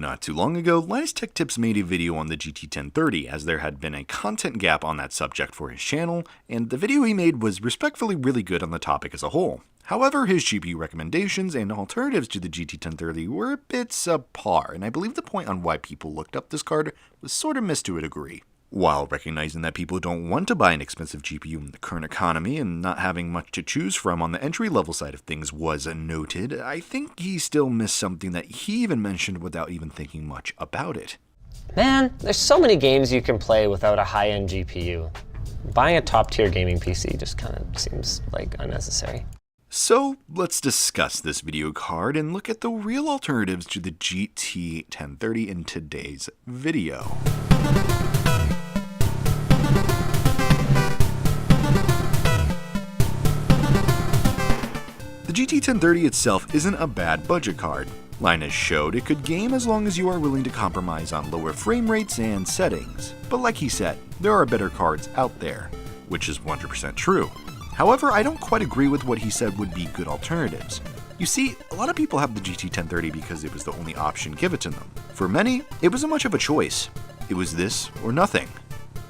Not too long ago, Linus Tech Tips made a video on the GT 1030 as there had been a content gap on that subject for his channel, and the video he made was respectfully really good on the topic as a whole. However, his GPU recommendations and alternatives to the GT 1030 were a bit subpar, and I believe the point on why people looked up this card was sort of missed to a degree. While recognizing that people don't want to buy an expensive GPU in the current economy and not having much to choose from on the entry-level side of things was noted, I think he still missed something that he even mentioned without even thinking much about it. Man, there's so many games you can play without a high-end GPU. Buying a top-tier gaming PC just kind of seems like unnecessary. So let's discuss this video card and look at the real alternatives to the GT 1030 in today's video. The GT 1030 itself isn't a bad budget card. Linus showed it could game as long as you are willing to compromise on lower frame rates and settings. But like he said, there are better cards out there, which is 100% true. However, I don't quite agree with what he said would be good alternatives. You see, a lot of people have the GT 1030 because it was the only option given to them. For many, it wasn't much of a choice. It was this or nothing,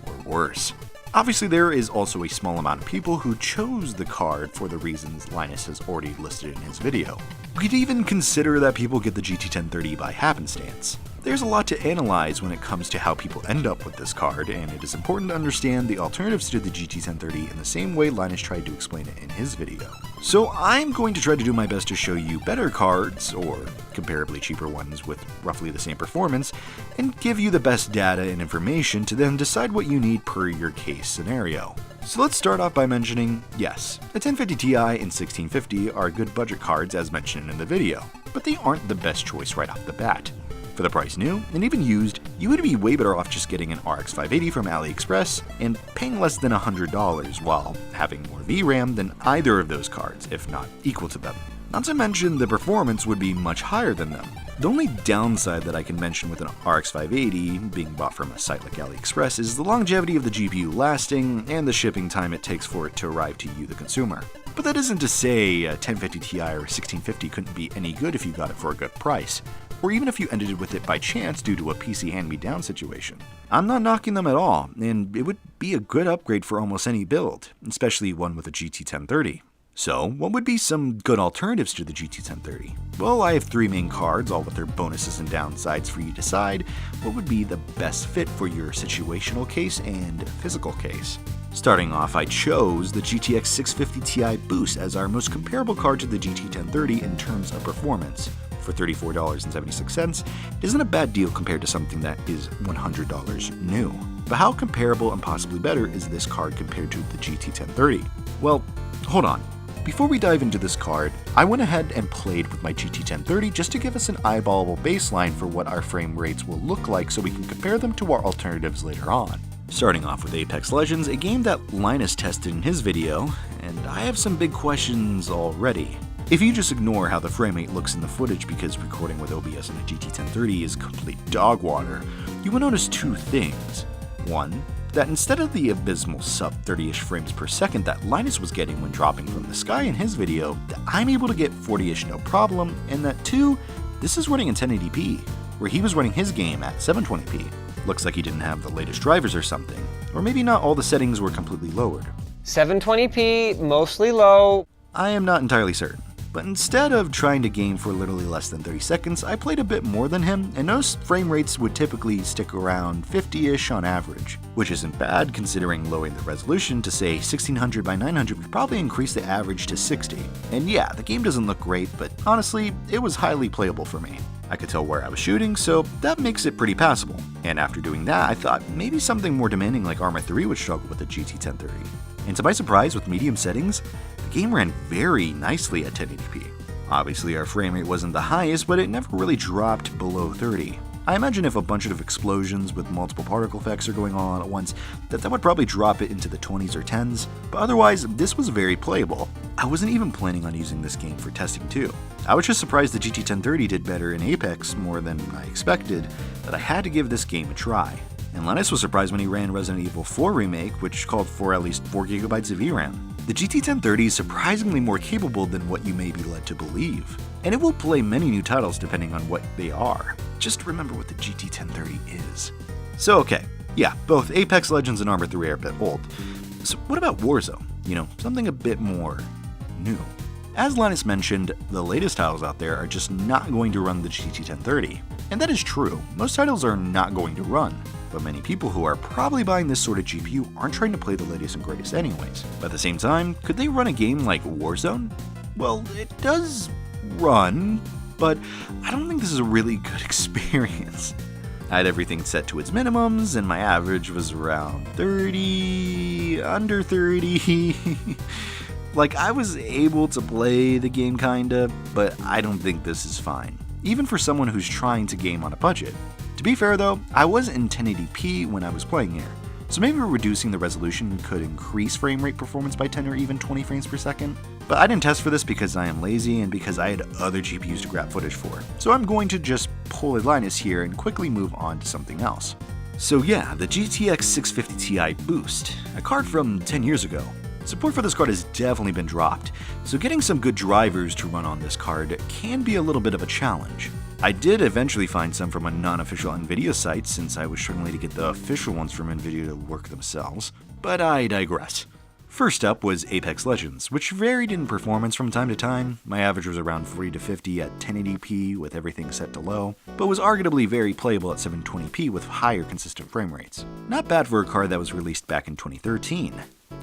or worse. Obviously, there is also a small amount of people who chose the card for the reasons Linus has already listed in his video. We could even consider that people get the GT 1030 by happenstance. There's a lot to analyze when it comes to how people end up with this card, and it is important to understand the alternatives to the GT 1030 in the same way Linus tried to explain it in his video. So I'm going to try to do my best to show you better cards, or comparably cheaper ones with roughly the same performance, and give you the best data and information to then decide what you need per your case scenario. So let's start off by mentioning, yes, the 1050 Ti and 1650 are good budget cards as mentioned in the video, but they aren't the best choice right off the bat. For the price new, and even used, you would be way better off just getting an RX 580 from AliExpress and paying less than $100 while having more VRAM than either of those cards, if not equal to them. Not to mention the performance would be much higher than them. The only downside that I can mention with an RX 580 being bought from a site like AliExpress is the longevity of the GPU lasting and the shipping time it takes for it to arrive to you, the consumer. But that isn't to say a 1050 Ti or a 1650 couldn't be any good if you got it for a good price, or even if you ended with it by chance due to a PC hand-me-down situation. I'm not knocking them at all, and it would be a good upgrade for almost any build, especially one with a GT 1030. So, what would be some good alternatives to the GT 1030? Well, I have three main cards, all with their bonuses and downsides for you to decide what would be the best fit for your situational case and physical case. Starting off, I chose the GTX 650 Ti Boost as our most comparable card to the GT 1030 in terms of performance. For $34.76, it isn't a bad deal compared to something that is $100 new. But how comparable and possibly better is this card compared to the GT 1030? Well, hold on. Before we dive into this card, I went ahead and played with my GT 1030 just to give us an eyeballable baseline for what our frame rates will look like so we can compare them to our alternatives later on. Starting off with Apex Legends, a game that Linus tested in his video, and I have some big questions already. If you just ignore how the frame rate looks in the footage because recording with OBS in a GT 1030 is complete dog water, you will notice two things. One, that instead of the abysmal sub 30-ish frames per second that Linus was getting when dropping from the sky in his video, I'm able to get 40-ish no problem, and that two, this is running in 1080p, where he was running his game at 720p. Looks like he didn't have the latest drivers or something, or maybe not all the settings were completely lowered. 720p, mostly low. I am not entirely certain. But instead of trying to game for literally less than 30 seconds, I played a bit more than him, and noticed frame rates would typically stick around 50-ish on average, which isn't bad considering lowering the resolution to say 1600 by 900 would probably increase the average to 60. And yeah, the game doesn't look great, but honestly, it was highly playable for me. I could tell where I was shooting, so that makes it pretty passable. And after doing that, I thought maybe something more demanding like Arma 3 would struggle with the GT 1030. And to my surprise, with medium settings, the game ran very nicely at 1080p. Obviously our frame rate wasn't the highest, but it never really dropped below 30. I imagine if a bunch of explosions with multiple particle effects are going on at once, that would probably drop it into the 20s or 10s, but otherwise this was very playable. I wasn't even planning on using this game for testing too. I was just surprised the GT 1030 did better in Apex more than I expected, that I had to give this game a try. And Linus was surprised when he ran Resident Evil 4 Remake, which called for at least 4GB of VRAM. The GT 1030 is surprisingly more capable than what you may be led to believe, and it will play many new titles depending on what they are. just remember what the GT 1030 is. So okay, yeah, both Apex Legends and Arma 3 are a bit old. So what about Warzone? You know, something a bit more new. As Linus mentioned, the latest titles out there are just not going to run the GT 1030. And that is true, most titles are not going to run. But many people who are probably buying this sort of GPU aren't trying to play the latest and greatest anyways. But at the same time, could they run a game like Warzone? Well, it does run, but I don't think this is a really good experience. I had everything set to its minimums, and my average was around 30, under 30. Like, I was able to play the game kinda, but I don't think this is fine, even for someone who's trying to game on a budget. To be fair though, I was in 1080p when I was playing here, so maybe reducing the resolution could increase frame rate performance by 10 or even 20 frames per second. But I didn't test for this because I am lazy and because I had other GPUs to grab footage for, so I'm going to just pull a Linus here and quickly move on to something else. So yeah, the GTX 650 Ti Boost, a card from 10 years ago. Support for this card has definitely been dropped, so getting some good drivers to run on this card can be a little bit of a challenge. I did eventually find some from a non-official Nvidia site since I was struggling to get the official ones from Nvidia to work themselves, but I digress. First up was Apex Legends, which varied in performance from time to time. My average was around 40 to 50 at 1080p with everything set to low, but was arguably very playable at 720p with higher consistent frame rates. Not bad for a card that was released back in 2013.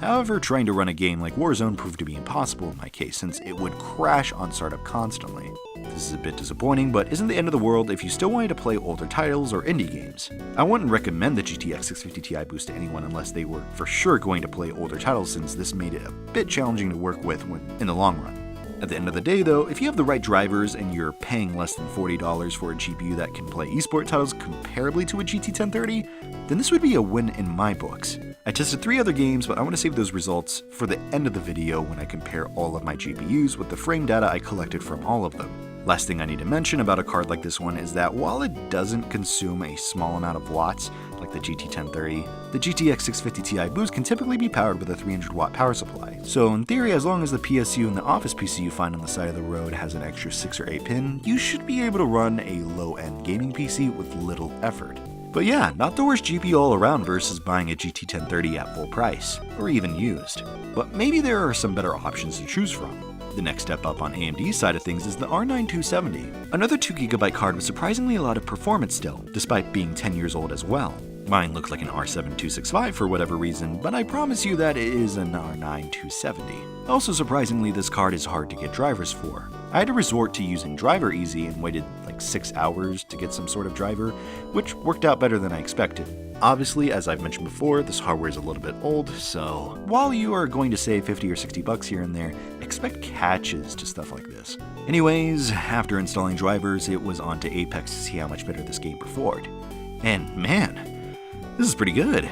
However, trying to run a game like Warzone proved to be impossible in my case since it would crash on startup constantly. This is a bit disappointing, but isn't the end of the world if you still wanted to play older titles or indie games. I wouldn't recommend the GTX 650 Ti Boost to anyone unless they were for sure going to play older titles since this made it a bit challenging to work with in the long run. At the end of the day though, if you have the right drivers and you're paying less than $40 for a GPU that can play esport titles comparably to a GT 1030, then this would be a win in my books. I tested 3 other games, but I want to save those results for the end of the video when I compare all of my GPUs with the frame data I collected from all of them. Last thing I need to mention about a card like this one is that while it doesn't consume a small amount of watts like the GT 1030, the GTX 650 Ti Boost can typically be powered with a 300 watt power supply. So in theory, as long as the PSU and the office PC you find on the side of the road has an extra 6 or 8 pin, you should be able to run a low-end gaming PC with little effort. But yeah, not the worst GPU all around versus buying a GT 1030 at full price, or even used. But maybe there are some better options to choose from. The next step up on AMD's side of things is the R9 270. Another 2GB card with surprisingly a lot of performance still, despite being 10 years old as well. Mine looked like an R7 265 for whatever reason, but I promise you that it is an R9 270. Also surprisingly, this card is hard to get drivers for. I had to resort to using Driver Easy and waited like 6 hours to get some sort of driver, which worked out better than I expected. Obviously, as I've mentioned before, this hardware is a little bit old, so while you are going to save 50 or 60 bucks here and there, expect catches to stuff like this. Anyways, after installing drivers, it was on to Apex to see how much better this game performed. And man, this is pretty good.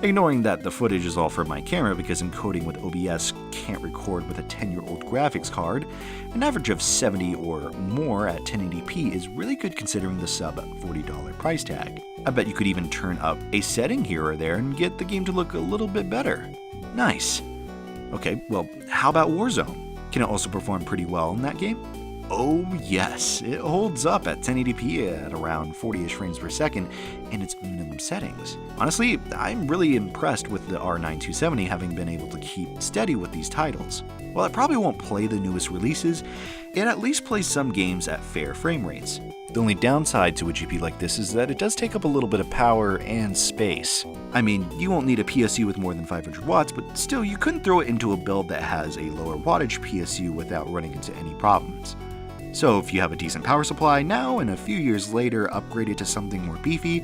Ignoring that the footage is all from my camera because encoding with OBS can't record with a 10-year-old graphics card, an average of 70 or more at 1080p is really good considering the sub $40 price tag. I bet you could even turn up a setting here or there and get the game to look a little bit better. Nice. Okay, well, how about Warzone? Can it also perform pretty well in that game? Oh yes, it holds up at 1080p at around 40-ish frames per second in its minimum settings. Honestly, I'm really impressed with the R9 270 having been able to keep steady with these titles. While it probably won't play the newest releases, it at least plays some games at fair frame rates. The only downside to a GPU like this is that it does take up a little bit of power and space. I mean, you won't need a PSU with more than 500 watts, but still you couldn't throw it into a build that has a lower wattage PSU without running into any problems. So if you have a decent power supply now and a few years later upgrade it to something more beefy,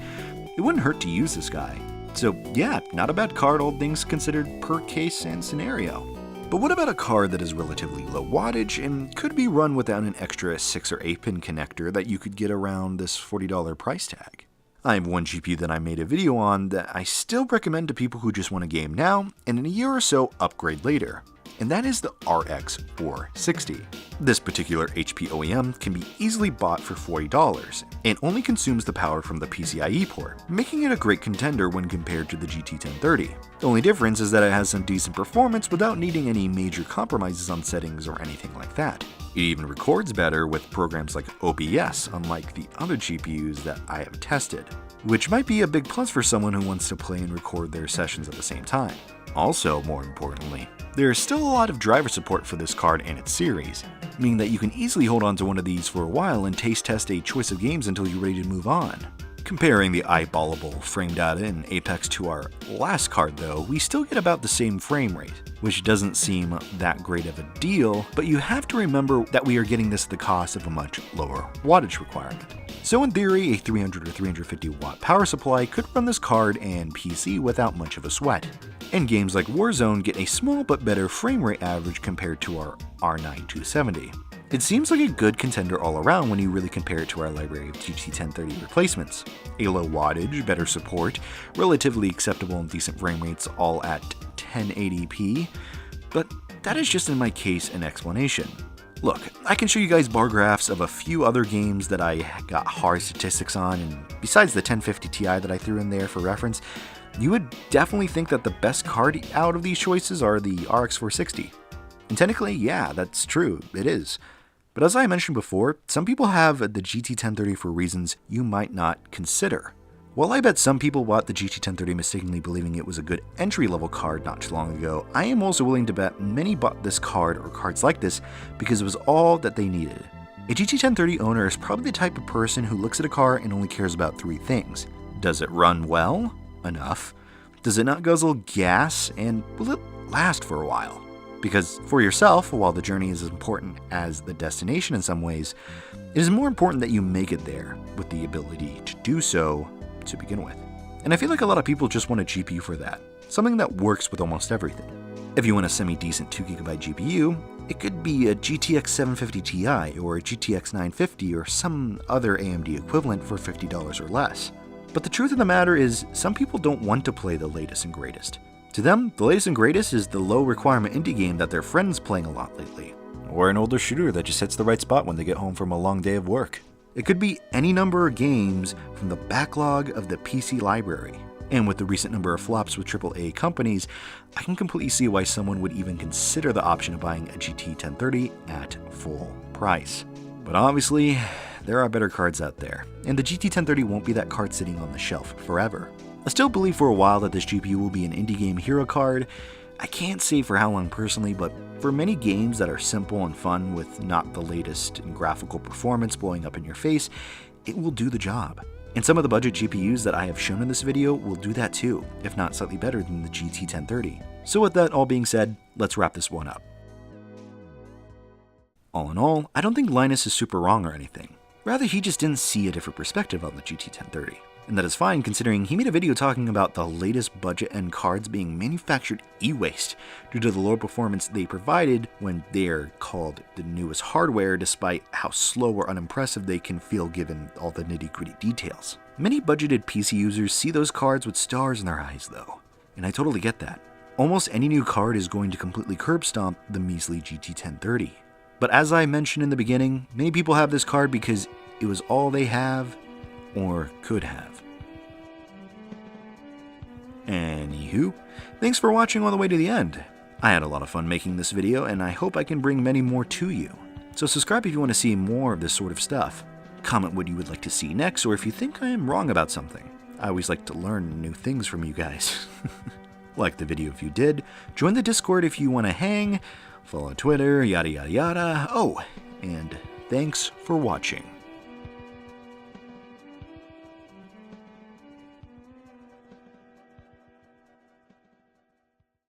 it wouldn't hurt to use this guy. So yeah, not a bad card all things considered per case and scenario. But what about a card that is relatively low wattage and could be run without an extra 6 or 8 pin connector that you could get around this $40 price tag? I have one GPU that I made a video on that I still recommend to people who just want a game now and in a year or so upgrade later. And that is the RX 460. This particular HP OEM can be easily bought for $40 and only consumes the power from the PCIe port, making it a great contender when compared to the GT 1030. The only difference is that it has some decent performance without needing any major compromises on settings or anything like that. It even records better with programs like OBS, unlike the other GPUs that I have tested, which might be a big plus for someone who wants to play and record their sessions at the same time. Also, more importantly, there is still a lot of driver support for this card and its series, meaning that you can easily hold on to one of these for a while and taste test a choice of games until you're ready to move on. Comparing the eyeballable frame data in Apex to our last card though, we still get about the same frame rate, which doesn't seem that great of a deal, but you have to remember that we are getting this at the cost of a much lower wattage requirement. So in theory, a 300 or 350 watt power supply could run this card and PC without much of a sweat. And games like Warzone get a small but better frame rate average compared to our R9 270. It seems like a good contender all around when you really compare it to our library of GT 1030 replacements. A low wattage, better support, relatively acceptable and decent frame rates all at 1080p, but that is just in my case an explanation. Look, I can show you guys bar graphs of a few other games that I got hard statistics on, and besides the 1050 Ti that I threw in there for reference, you would definitely think that the best card out of these choices are the RX 460. And technically, yeah, that's true, it is. But as I mentioned before, some people have the GT 1030 for reasons you might not consider. While I bet some people bought the GT 1030 mistakenly believing it was a good entry-level card not too long ago, I am also willing to bet many bought this card or cards like this because it was all that they needed. A GT 1030 owner is probably the type of person who looks at a car and only cares about three things. Does it run well? Enough. Does it not guzzle gas? And will it last for a while? Because for yourself, while the journey is as important as the destination in some ways, it is more important that you make it there with the ability to do so to begin with. And I feel like a lot of people just want a GPU for that, something that works with almost everything. If you want a semi-decent 2GB GPU, it could be a GTX 750 Ti or a GTX 950 or some other AMD equivalent for $50 or less. But the truth of the matter is, some people don't want to play the latest and greatest. To them, the latest and greatest is the low requirement indie game that their friend's playing a lot lately, or an older shooter that just hits the right spot when they get home from a long day of work. It could be any number of games from the backlog of the PC library. And with the recent number of flops with AAA companies, I can completely see why someone would even consider the option of buying a GT 1030 at full price. But obviously, there are better cards out there, and the GT 1030 won't be that card sitting on the shelf forever. I still believe for a while that this GPU will be an indie game hero card. I can't say for how long personally, but for many games that are simple and fun with not the latest in graphical performance blowing up in your face, it will do the job. And some of the budget GPUs that I have shown in this video will do that too, if not slightly better than the GT 1030. So with that all being said, let's wrap this one up. All in all, I don't think Linus is super wrong or anything. Rather, he just didn't see a different perspective on the GT 1030. And that is fine considering he made a video talking about the latest budget end cards being manufactured e-waste due to the low performance they provided when they're called the newest hardware, despite how slow or unimpressive they can feel given all the nitty-gritty details. Many budgeted PC users see those cards with stars in their eyes though, and I totally get that. Almost any new card is going to completely curb stomp the measly GT 1030. But as I mentioned in the beginning, many people have this card because it was all they have or could have. Anywho, thanks for watching all the way to the end. I had a lot of fun making this video, and I hope I can bring many more to you. So subscribe if you want to see more of this sort of stuff. Comment what you would like to see next, or if you think I am wrong about something. I always like to learn new things from you guys. Like the video if you did, join the Discord if you want to hang, follow Twitter, yada yada yada. Oh, and thanks for watching.